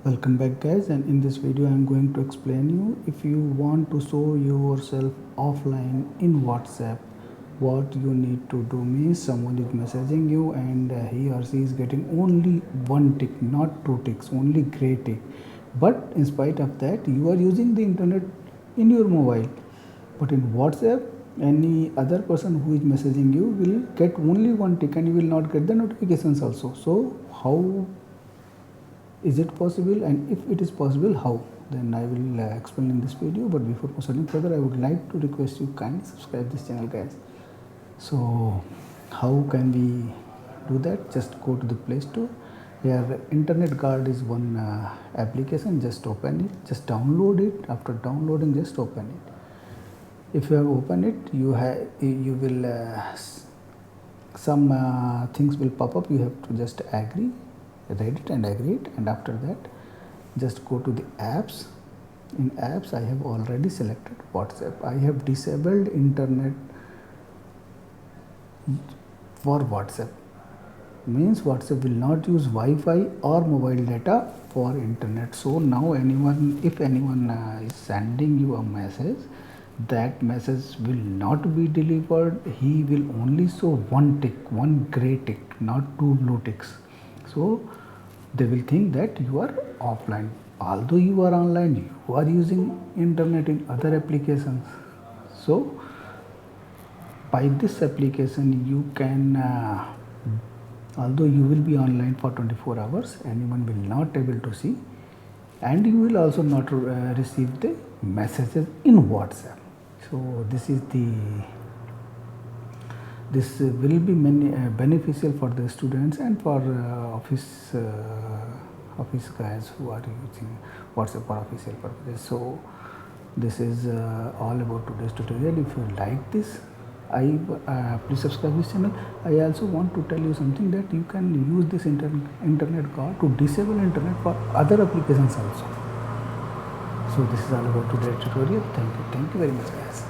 Welcome back guys, and in this video I am going to explain you if you want to show yourself offline in WhatsApp, what you need to do. Means someone is messaging you and he or she is getting only one tick, not two ticks, only gray tick, but in spite of that you are using the internet in your mobile. But in WhatsApp, any other person who is messaging you will get only one tick and you will not get the notifications also. So how is it possible, and if it is possible, how? Then I will explain in this video. But before proceeding further, I would like to request you kindly subscribe this channel guys. So how can we do that? Just go to the Play Store. Here internet guard is one application. Just open it, just download it. After downloading, just open it. If you have opened it, you will some things will pop up. You have to just agree, read it and agree it, and after that just go to the apps. In apps I have already selected WhatsApp. I have disabled internet for WhatsApp. Means WhatsApp will not use Wi-Fi or mobile data for internet. So now if anyone is sending you a message, that message will not be delivered. He will only show one tick, one gray tick, not two blue ticks. So they will think that you are offline. Although you are online, you are using internet in other applications. So by this application you can although you will be online for 24 hours, anyone will not able to see, and you will also not receive the messages in WhatsApp. So this will be beneficial for the students and for office guys who are using WhatsApp for official purposes. So this is all about today's tutorial. If you like this, please subscribe this channel. I also want to tell you something, that you can use this internet guard to disable internet for other applications also. So this is all about today's tutorial. Thank you very much guys.